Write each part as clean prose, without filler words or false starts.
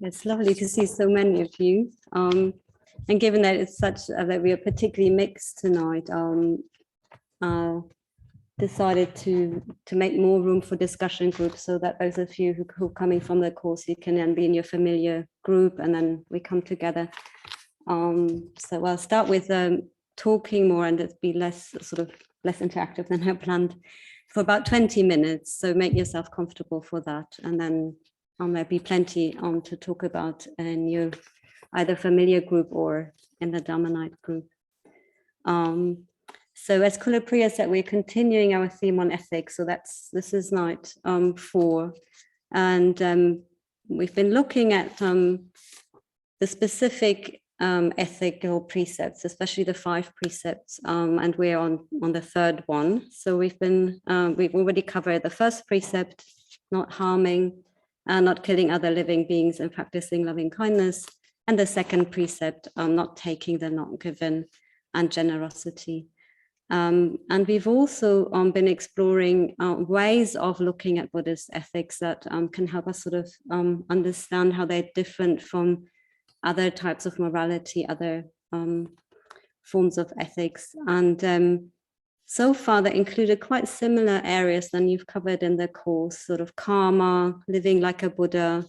It's lovely to see so many of you. And given that it's such that we are particularly mixed tonight, decided to make more room for discussion groups so that those of you who are coming from the course, you can then be in your familiar group and then we come together. So I'll start with talking more and it'll be less interactive than I planned for about 20 minutes. So make yourself comfortable for that. And then there'll be plenty to talk about in your either familiar group or in the Dharma Night group. So as Kula Priya said, we're continuing our theme on ethics. So this is night 4. And we've been looking at the specific ethical precepts, especially the 5 precepts, and we're on the 3rd one. So we've already covered the first precept, not harming, not killing other living beings and practicing loving kindness, and the 2nd precept, not taking the not given, and generosity. And we've also been exploring ways of looking at Buddhist ethics that can help us sort of understand how they're different from other types of morality, other forms of ethics. And so far they included quite similar areas than you've covered in the course, sort of karma, living like a Buddha.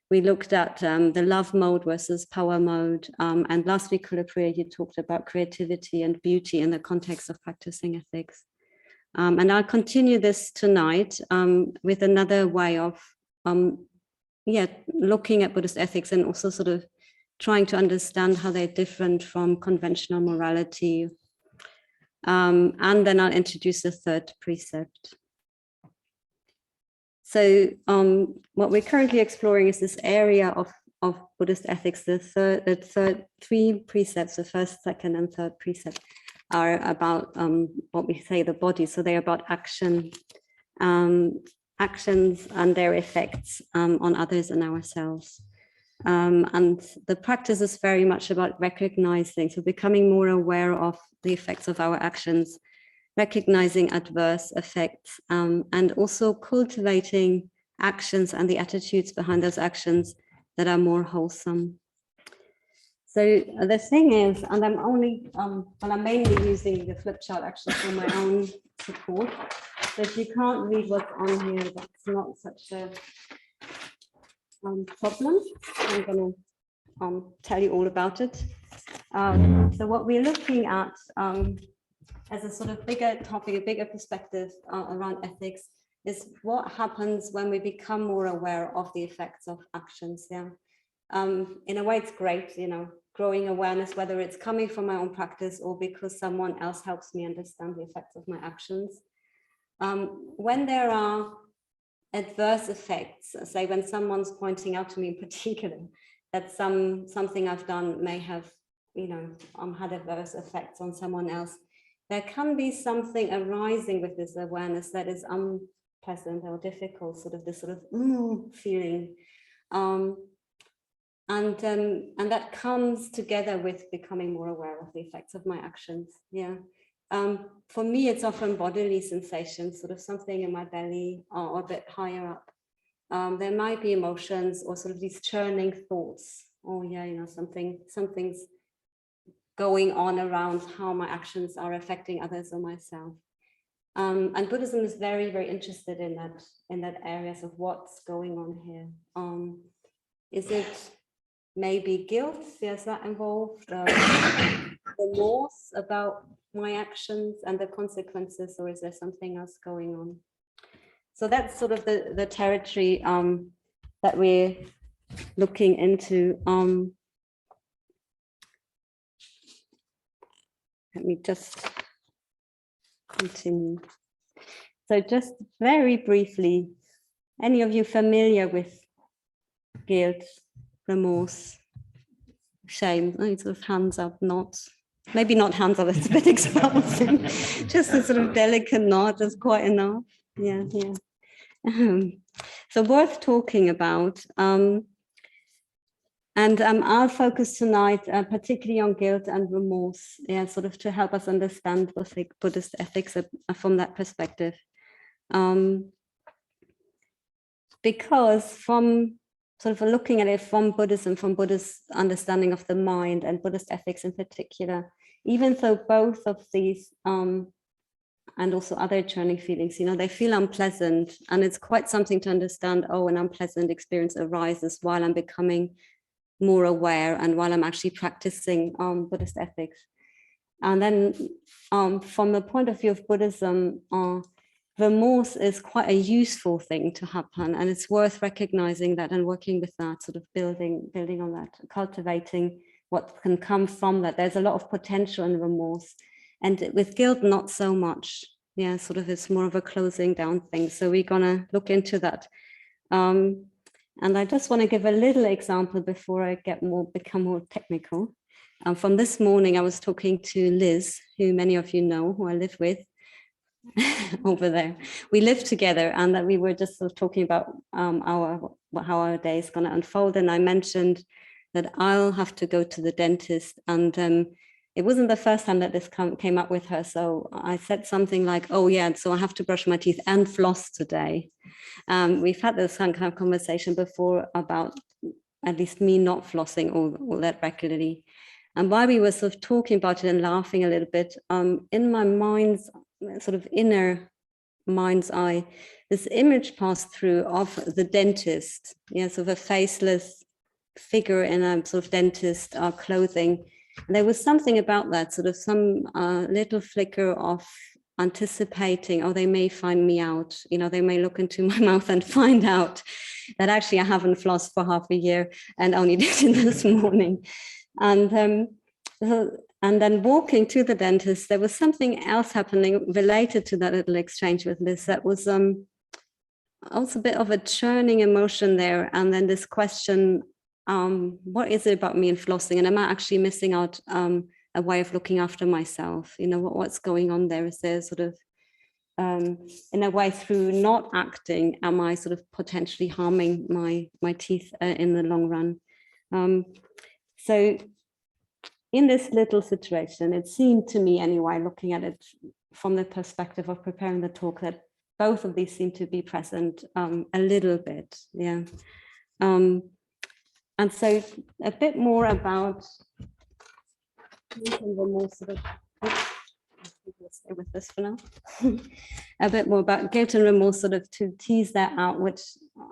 We looked at the love mode versus power mode. And last week, Kula Priya, you talked about creativity and beauty in the context of practicing ethics. And I'll continue this tonight with another way of looking at Buddhist ethics and also sort of trying to understand how they're different from conventional morality. And then I'll introduce the 3rd precept. So what we're currently exploring is this area of Buddhist ethics. The 3 precepts, the 1st, 2nd, and 3rd precept are about what we say the body. So they're about actions and their effects on others and ourselves. And the practice is very much about recognizing, so becoming more aware of the effects of our actions, recognizing adverse effects, and also cultivating actions and the attitudes behind those actions that are more wholesome. So the thing is, and I'm mainly using the flip chart actually for my own support. So if you can't read what's on here, that's not such a problem. I'm going to tell you all about it. So what we're looking at as a sort of bigger topic, a bigger perspective around ethics is what happens when we become more aware of the effects of actions. Yeah, in a way, it's great, growing awareness, whether it's coming from my own practice or because someone else helps me understand the effects of my actions. When there are adverse effects, say when someone's pointing out to me in particular that something I've done may have, had adverse effects on someone else, there can be something arising with this awareness that is unpleasant or difficult, this feeling. And that comes together with becoming more aware of the effects of my actions. Yeah. For me, it's often bodily sensations, something in my belly or a bit higher up. There might be emotions or these churning thoughts. Oh yeah, something's going on around how my actions are affecting others or myself. And Buddhism is very, very interested in that areas of what's going on here. Is it maybe guilt? Is that involved? Remorse about my actions and the consequences, or is there something else going on? So that's sort of the territory that we're looking into. Let me just continue. So just very briefly, any of you familiar with guilt, remorse, shame? Sort of hands up, nods. Maybe not hands up, it's a bit exposing. Just a sort of delicate nod is quite enough. Yeah. So worth talking about. And I'll focus tonight particularly on guilt and remorse, to help us understand Buddhist ethics from that perspective. Because from sort of looking at it from Buddhism, from Buddhist understanding of the mind and Buddhist ethics in particular, even though both of these and also other churning feelings, they feel unpleasant, and it's quite something to understand, oh, an unpleasant experience arises while I'm becoming more aware and while I'm actually practicing Buddhist ethics. And then from the point of view of Buddhism, remorse is quite a useful thing to happen, and it's worth recognizing that and working with that, sort of building on that, cultivating what can come from that. There's a lot of potential in remorse, and with guilt, not so much. Yeah, sort of it's more of a closing down thing. So we're gonna look into that. And I just want to give a little example before I become more technical. From this morning, I was talking to Liz, who many of you know, who I live with. Over there, we live together, and that we were just sort of talking about how our day is going to unfold. And I mentioned that I'll have to go to the dentist, and it wasn't the first time that this came up with her. So I said something like, "Oh yeah, so I have to brush my teeth and floss today." We've had this kind of conversation before about at least me not flossing all that regularly. And while we were sort of talking about it and laughing a little bit, in my mind's sort of inner mind's eye, this image passed through of the dentist, sort of a faceless figure in a sort of dentist clothing. And there was something about that, sort of some little flicker of anticipating, oh, they may find me out, they may look into my mouth and find out that actually I haven't flossed for half a year and only did it this morning. And then walking to the dentist, there was something else happening related to that little exchange with Liz that was also a bit of a churning emotion there. And then this question, what is it about me and flossing? And am I actually missing out a way of looking after myself? What's going on there? Is there sort of, in a way, through not acting, am I sort of potentially harming my teeth in the long run? So in this little situation, it seemed to me anyway, looking at it from the perspective of preparing the talk, that both of these seem to be present a little bit, yeah. And so a bit more about stay with this for now. A bit more about guilt and remorse, sort of to tease that out, which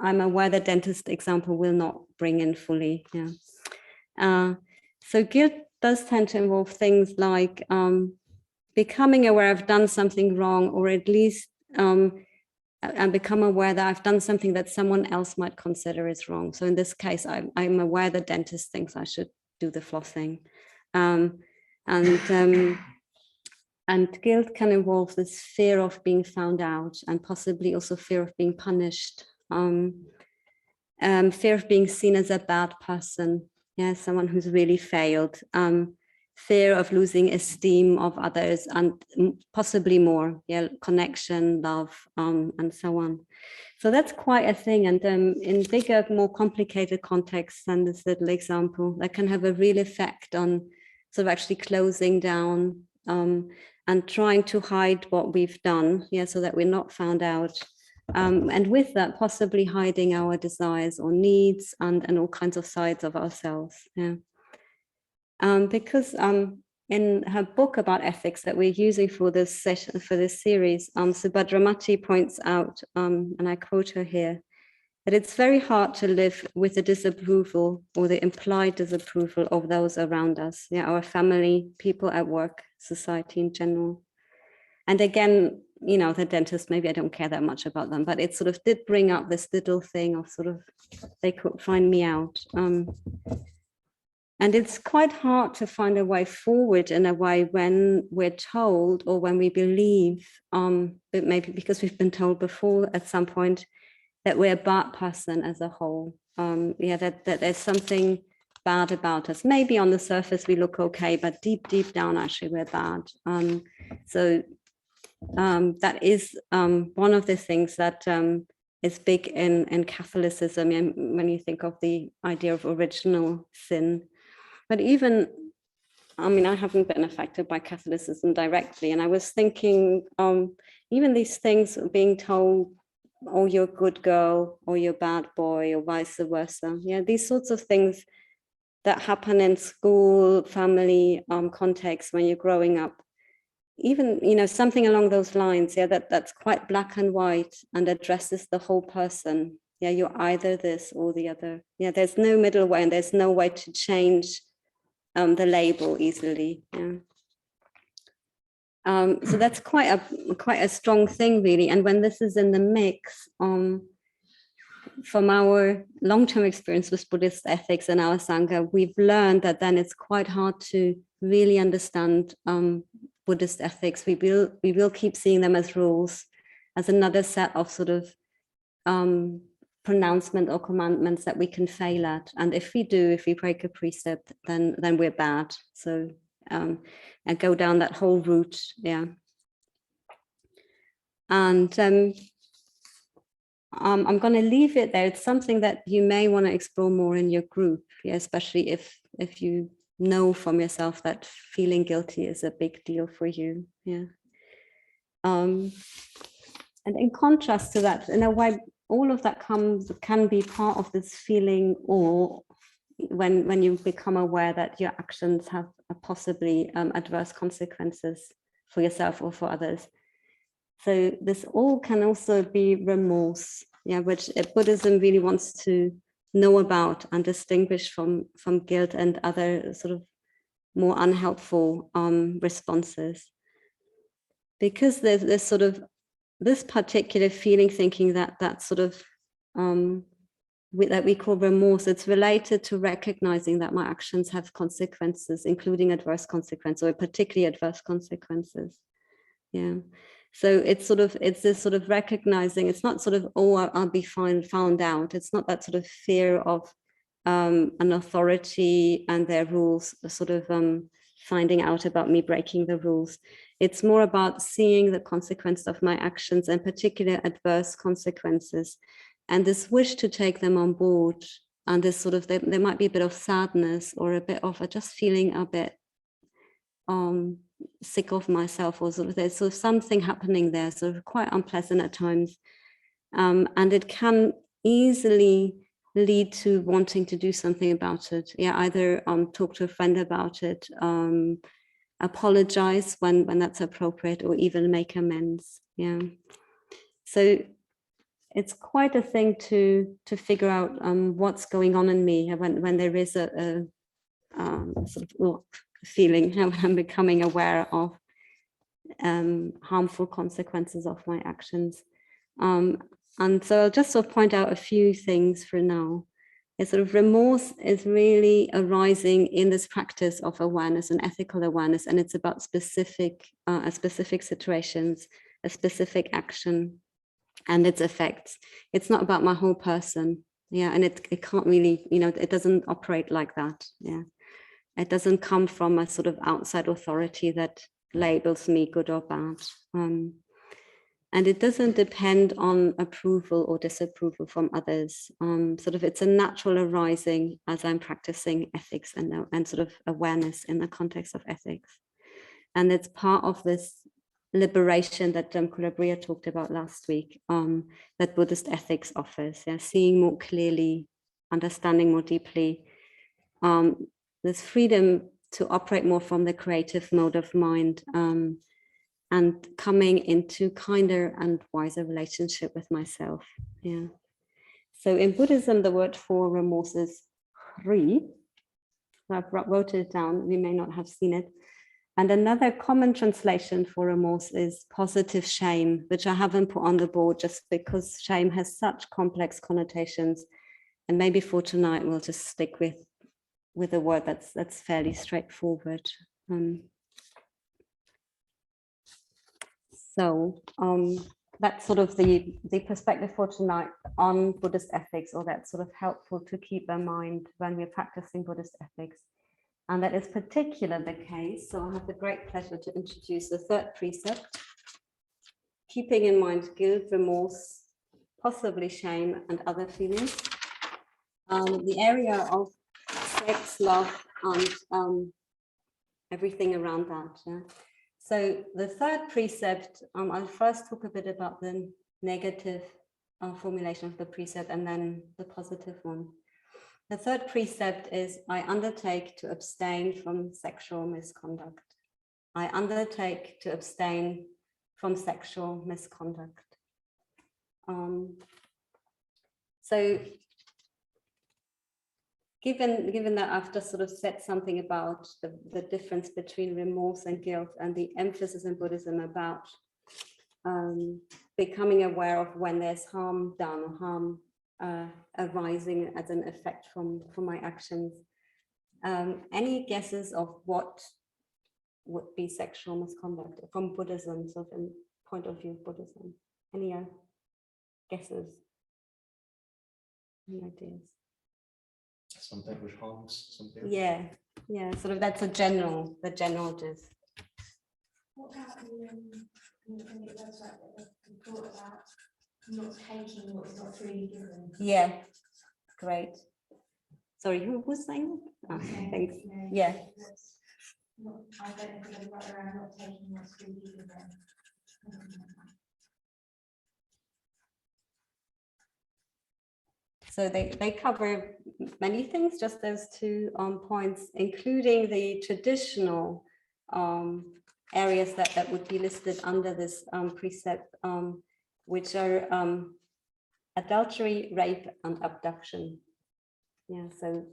I'm aware the dentist example will not bring in fully, yeah. So guilt does tend to involve things like becoming aware I've done something wrong, or at least and become aware that I've done something that someone else might consider is wrong. So in this case, I'm aware the dentist thinks I should do the flossing. And guilt can involve this fear of being found out, and possibly also fear of being punished, fear of being seen as a bad person, someone who's really failed, fear of losing esteem of others, and possibly more, connection, love, and so on. So that's quite a thing. And in bigger, more complicated contexts than this little example, that can have a real effect on sort of actually closing down and trying to hide what we've done, so that we're not found out. And with that, possibly hiding our desires or needs and all kinds of sides of ourselves. Because in her book about ethics that we're using for this session, for this series, Subhadramati points out, and I quote her here, that it's very hard to live with the disapproval or the implied disapproval of those around us, our family, people at work, society in general. And again, the dentist, maybe I don't care that much about them, but it sort of did bring up this little thing of sort of, they could find me out. And it's quite hard to find a way forward in a way when we're told, or when we believe, but maybe because we've been told before at some point, that we're a bad person as a whole. That there's something bad about us. Maybe on the surface we look okay, but deep down, actually, we're bad. So that is one of the things that is big in Catholicism, when you think of the idea of original sin. But even, I haven't been affected by Catholicism directly, and I was thinking, even these things being told or you're a good girl, or you're a bad boy, or vice versa. Yeah, these sorts of things that happen in school, family context when you're growing up. Even, something along those lines, yeah, that's quite black and white and addresses the whole person. Yeah, you're either this or the other. Yeah, there's no middle way, and there's no way to change the label easily. Yeah. So that's quite a strong thing, really. And when this is in the mix, from our long-term experience with Buddhist ethics and our Sangha, we've learned that then it's quite hard to really understand Buddhist ethics. We will keep seeing them as rules, as another set of sort of pronouncement or commandments that we can fail at. And if we break a precept, then we're bad. So and go down that whole route, yeah. And I'm going to leave it there. It's something that you may want to explore more in your group, yeah, especially if you know from yourself that feeling guilty is a big deal for you, yeah. And in contrast to that, in a way, all of that can be part of this feeling, or when you become aware that your actions have possibly adverse consequences for yourself or for others. So this all can also be remorse, yeah, which Buddhism really wants to know about and distinguish from guilt and other sort of more unhelpful responses. Because there's sort of this particular feeling, thinking that sort of that we call remorse, it's related to recognizing that my actions have consequences, including adverse consequences, or particularly adverse consequences. Yeah. So it's this sort of recognizing, it's not sort of, oh, I'll be found out. It's not that sort of fear of an authority and their rules sort of finding out about me breaking the rules. It's more about seeing the consequence of my actions, and particular adverse consequences, and this wish to take them on board. And this sort of, there might be a bit of sadness, or a bit of just feeling a bit sick of myself, or sort of there's sort of something happening there, sort of quite unpleasant at times. And it can easily lead to wanting to do something about it. Yeah, either talk to a friend about it, apologize when that's appropriate, or even make amends. Yeah. So it's quite a thing to figure out what's going on in me when there is a sort of feeling, how I'm becoming aware of harmful consequences of my actions. And so I'll just sort of point out a few things for now. It's sort of remorse is really arising in this practice of awareness and ethical awareness, and it's about specific situations, a specific action and its effects. It's not about my whole person. Yeah, and it can't really, it doesn't operate like that. Yeah, it doesn't come from a sort of outside authority that labels me good or bad. And it doesn't depend on approval or disapproval from others. Sort of, it's a natural arising as I'm practicing ethics and sort of awareness in the context of ethics. And it's part of this liberation that Kulabriya talked about last week, that Buddhist ethics offers. Yeah, seeing more clearly, understanding more deeply. This freedom to operate more from the creative mode of mind, and coming into kinder and wiser relationship with myself. Yeah. So in Buddhism, the word for remorse is hri. I've wrote it down. We may not have seen it. And another common translation for remorse is positive shame, which I haven't put on the board just because shame has such complex connotations. And maybe for tonight, we'll just stick with a word that's fairly straightforward. So that's sort of the perspective for tonight on Buddhist ethics, or that's sort of helpful to keep in mind when we're practicing Buddhist ethics. And that is particularly the case. So I have the great pleasure to introduce the third precept, keeping in mind guilt, remorse, possibly shame, and other feelings. The area of sex, love, and everything around that. Yeah? So the third precept, I'll first talk a bit about the negative formulation of the precept, and then the positive one. The third precept is, I undertake to abstain from sexual misconduct. I undertake to abstain from sexual misconduct. So given that I've just sort of said something about the difference between remorse and guilt, and the emphasis in Buddhism about becoming aware of when there's harm done or harm arising as an effect from my actions, any guesses of what would be sexual misconduct from Buddhism, sort of in point of view of Buddhism? Any guesses? Any ideas? Something which harms something. Yeah, sort of that's the general gist. What about the website that we thought about not taking what is not freely given? Yeah, great. Sorry, who was saying that? Oh, thanks. Yeah. I don't know if it's right around not taking what's freely given. So they cover many things, just those two points, including the traditional areas that would be listed under this precept, which are adultery, rape, and abduction. Yeah, so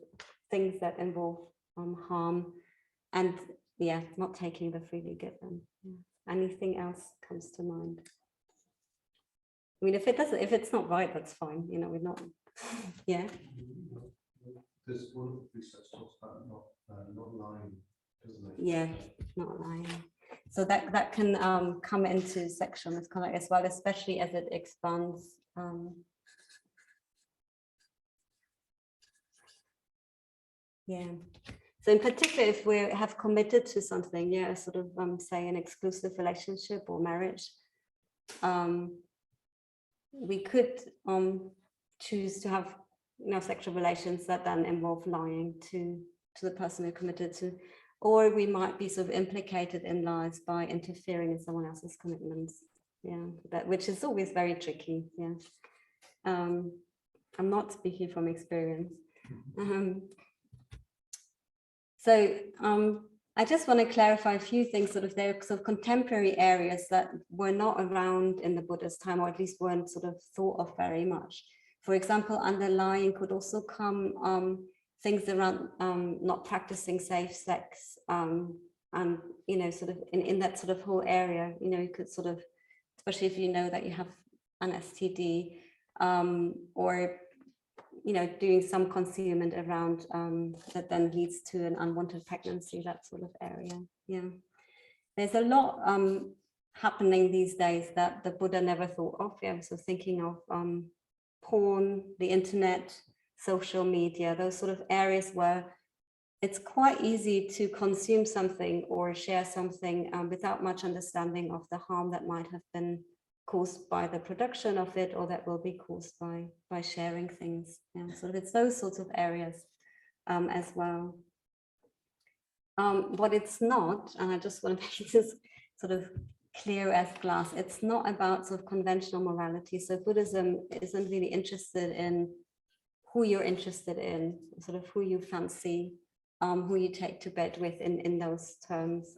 things that involve harm, and not taking the freely given. Yeah. Anything else comes to mind? I mean, if it's not right, that's fine. You know, we're not. Yeah. There's one of the precepts talks about not lying, doesn't it? Yeah, not lying. So that can come into sexual misconduct as well, especially as it expands. Yeah. So in particular, if we have committed to something, sort of say an exclusive relationship or marriage, we could choose to have sexual relations that then involve lying to the person we're committed to, or we might be sort of implicated in lies by interfering in someone else's commitments. Yeah, which is always very tricky. Yeah, I'm not speaking from experience. So I just want to clarify a few things. Sort of, there are sort of contemporary areas that were not around in the Buddha's time, or at least weren't sort of thought of very much. For example, under lying could also come things around not practicing safe sex, and sort of in that sort of whole area, you could sort of, especially if you know that you have an STD, or doing some concealment around that then leads to an unwanted pregnancy, that sort of area. Yeah, there's a lot happening these days that the Buddha never thought of. Yeah, so thinking of porn, the internet, social media, those sort of areas where it's quite easy to consume something or share something without much understanding of the harm that might have been caused by the production of it, or that will be caused by sharing things. So it's those sorts of areas as well. What it's not, and I just want to make this sort of clear as glass, it's not about sort of conventional morality. So Buddhism isn't really interested in who you're interested in, sort of who you fancy, who you take to bed with in those terms.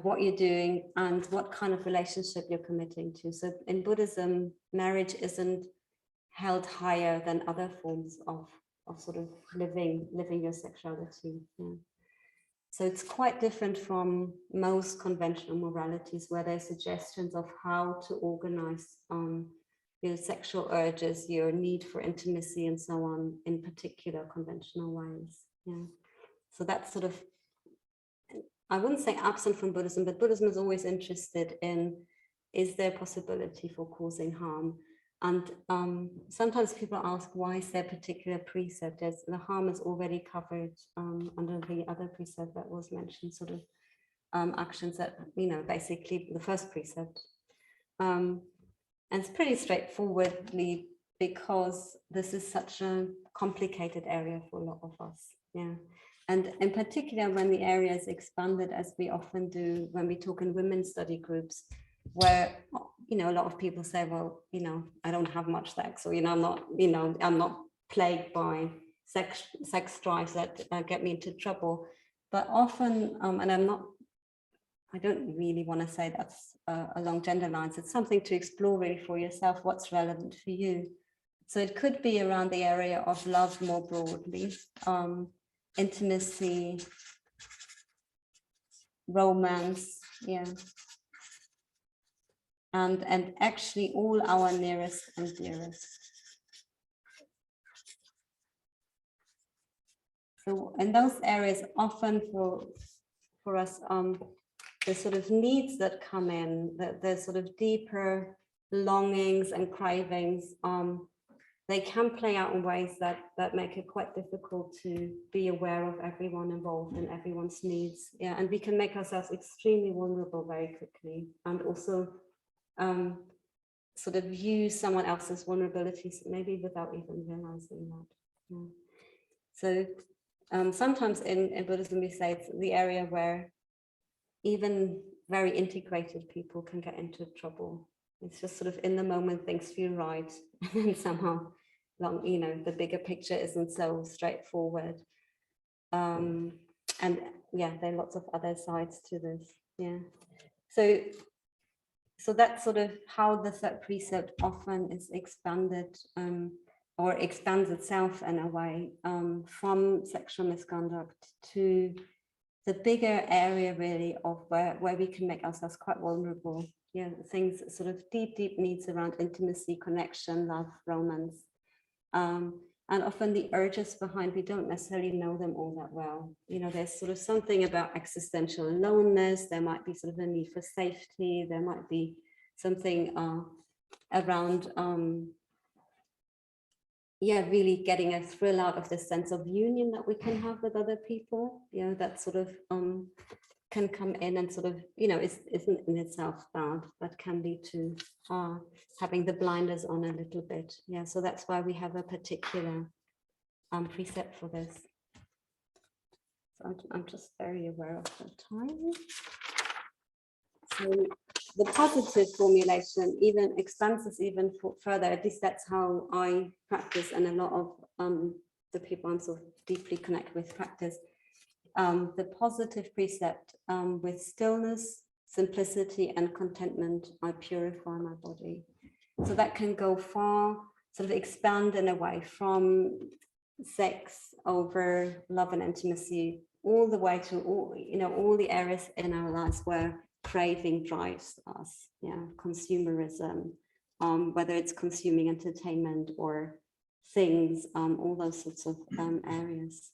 What you're doing and what kind of relationship you're committing to. So in Buddhism, marriage isn't held higher than other forms of sort of living your sexuality. Yeah. So it's quite different from most conventional moralities, where there's suggestions of how to organize your sexual urges, your need for intimacy, and so on, in particular conventional ways. Yeah. So that's sort of, I wouldn't say absent from Buddhism, but Buddhism is always interested in, is there a possibility for causing harm? And sometimes people ask, why is there a particular precept? As the harm is already covered under the other precept that was mentioned, sort of actions that, basically the first precept. And it's pretty straightforwardly, because this is such a complicated area for a lot of us. Yeah. And in particular, when the area is expanded, as we often do when we talk in women's study groups, where a lot of people say, well, I don't have much sex, or, I'm not plagued by sex drives that get me into trouble. But often, and I don't really want to say that's along gender lines. It's something to explore really for yourself, what's relevant for you. So it could be around the area of love more broadly, intimacy, romance, and actually all our nearest and dearest. So in those areas, often for us, the sort of needs that come in, the sort of deeper longings and cravings, they can play out in ways that make it quite difficult to be aware of everyone involved and everyone's needs. And we can make ourselves extremely vulnerable very quickly, and also sort of use someone else's vulnerabilities maybe without even realizing that. So sometimes in Buddhism we say it's the area where even very integrated people can get into trouble. It's just sort of in the moment things feel right, and then somehow the bigger picture isn't so straightforward. And there are lots of other sides to this. So that's sort of how the third precept often is expanded, or expands itself in a way, from sexual misconduct to the bigger area really of where we can make ourselves quite vulnerable. Things, sort of deep needs around intimacy, connection, love, romance. And often the urges behind, we don't necessarily know them all that well. There's sort of something about existential aloneness. There might be sort of a need for safety. There might be something around, really getting a thrill out of the sense of union that we can have with other people. That sort of can come in and sort of, isn't in itself bad, but can lead to having the blinders on a little bit. So that's why we have a particular precept for this. So I'm just very aware of the time. So the positive formulation even expands this even further. At least that's how I practice, and a lot of the people I'm sort of deeply connected with practice. The positive precept, with stillness, simplicity, and contentment, I purify my body. So that can go far, sort of expand in a way from sex over love and intimacy, all the way to all the areas in our lives where craving drives us. Consumerism, whether it's consuming entertainment or things, all those sorts of areas.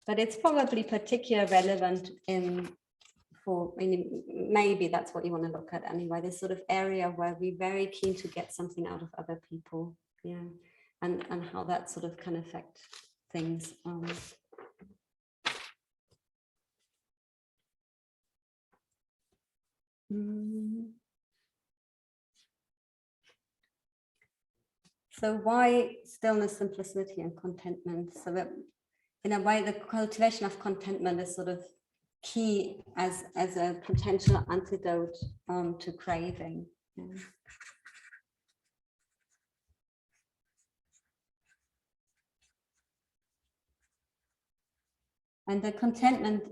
But it's probably particularly relevant maybe that's what you want to look at anyway, this sort of area where we're very keen to get something out of other people, and how that sort of can affect things. So why stillness, simplicity, and contentment? So that in a way, the cultivation of contentment is sort of key as a potential antidote to craving. And the contentment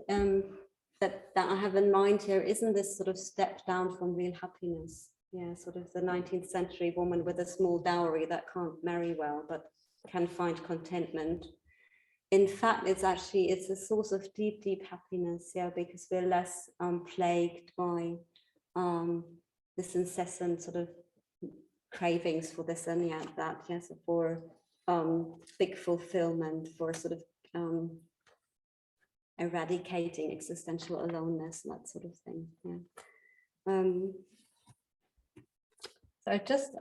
that I have in mind here isn't this sort of step down from real happiness. Sort of the 19th century woman with a small dowry that can't marry well, but can find contentment. In fact, it's a source of deep happiness, because we're less plagued by this incessant sort of cravings for this and that, so for big fulfillment, for sort of eradicating existential aloneness, that sort of thing. So just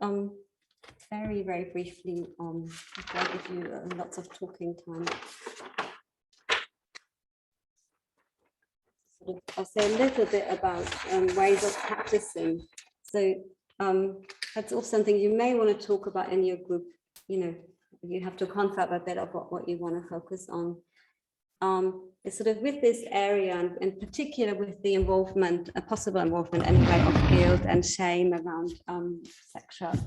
very briefly, I'll give you lots of talking time. I'll say a little bit about ways of practicing. So that's also something you may want to talk about in your group. You have to confirm a bit of what you want to focus on. is sort of with this area, and in particular with the involvement, a possible involvement anyway, of guilt and shame around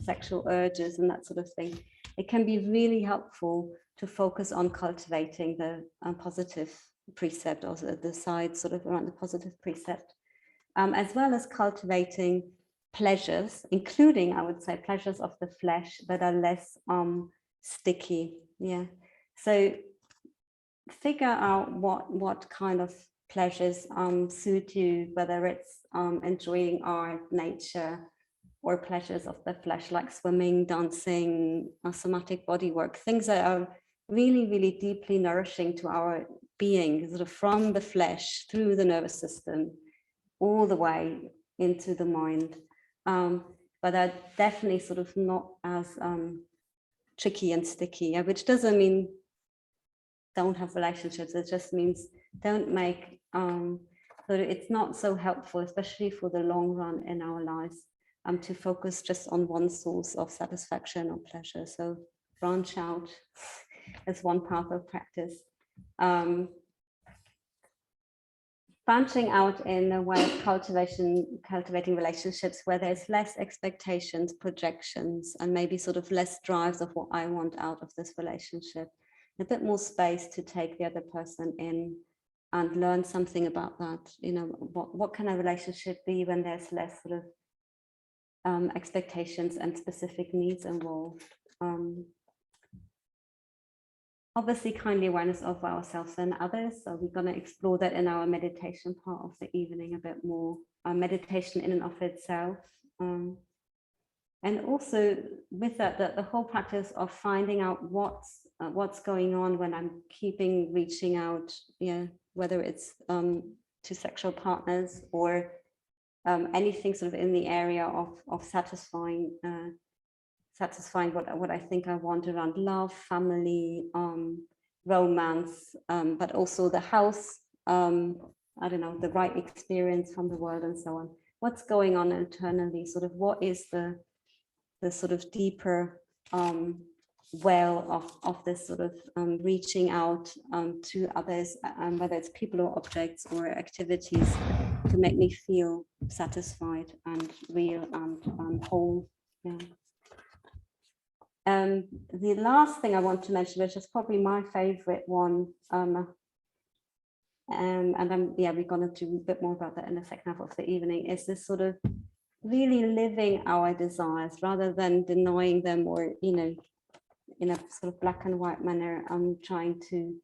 sexual urges and that sort of thing. It can be really helpful to focus on cultivating the positive precept, or the side sort of around the positive precept, as well as cultivating pleasures, including, I would say, pleasures of the flesh that are less sticky. Yeah. So figure out what kind of pleasures suit you, whether it's enjoying art, nature, or pleasures of the flesh like swimming, dancing, somatic body work, things that are really, really deeply nourishing to our being, sort of from the flesh through the nervous system all the way into the mind. But are definitely sort of not as tricky and sticky, which doesn't mean don't have relationships. It just means don't make, so it's not so helpful, especially for the long run in our lives, to focus just on one source of satisfaction or pleasure. So branch out as one path of practice. Branching out in a way of cultivating relationships where there's less expectations, projections, and maybe sort of less drives of what I want out of this relationship. A bit more space to take the other person in and learn something about that. You know, what can a relationship be when there's less sort of expectations and specific needs involved? Obviously, kindly awareness of ourselves and others. So we're going to explore that in our meditation part of the evening a bit more. Meditation in and of itself. And also with that, the whole practice of finding out what's going on when I'm reaching out, whether it's to sexual partners or anything sort of in the area of satisfying what I think I want around love, family, romance, but also the house, I don't know, the right experience from the world and so on. What's going on internally? Sort of what is the sort of deeper well of this sort of reaching out to others, whether it's people or objects or activities, to make me feel satisfied and real and whole. Yeah. The last thing I want to mention, which is probably my favorite one, and we're going to do a bit more about that in the second half of the evening, is this sort of really living our desires rather than denying them, or in a sort of black and white manner, trying to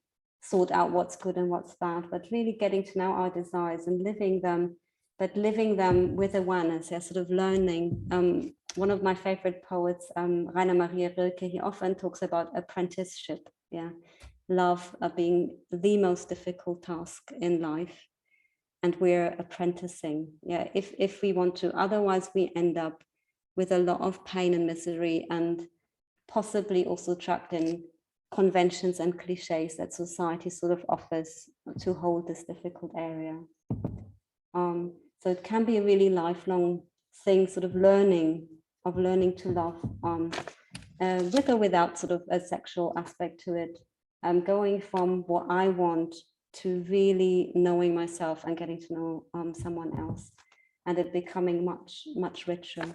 sort out what's good and what's bad, but really getting to know our desires and living them, but living them with awareness. Yeah, sort of learning. One of my favorite poets, Rainer Maria Rilke, he often talks about apprenticeship. Yeah, love being the most difficult task in life, and we're apprenticing. Yeah, if we want to, otherwise we end up with a lot of pain and misery, and possibly also trapped in conventions and cliches that society sort of offers to hold this difficult area. So it can be a really lifelong thing, sort of learning to love, with or without sort of a sexual aspect to it, going from what I want to really knowing myself and getting to know someone else, and it becoming much, much richer.